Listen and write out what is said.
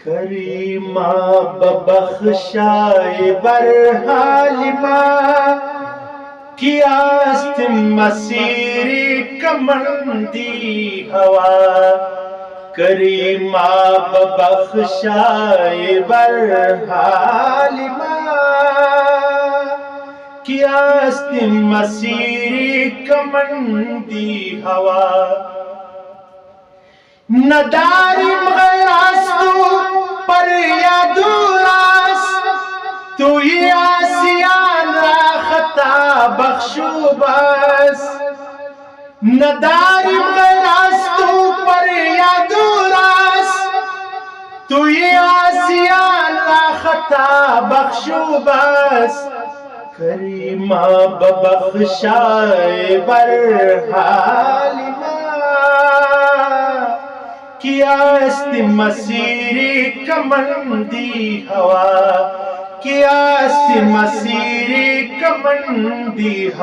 کریمہ ببخشائے برحالمہ کیاست مسیری کمندی ہوا کریمہ ببخشائے برحالمہ کیاست مسیری کمندی ہوا نداریم غیراست پر یا دوراست تو ہی آسیان را خطا بخشو بس نداریم غیراست پر یا دوراست تو ہی آسیان را خطا بخشو بس کریمہ ببخشائے برحالمہ کیاست مسیری کمندی ہوا کیاست مسیری کمندی ہوا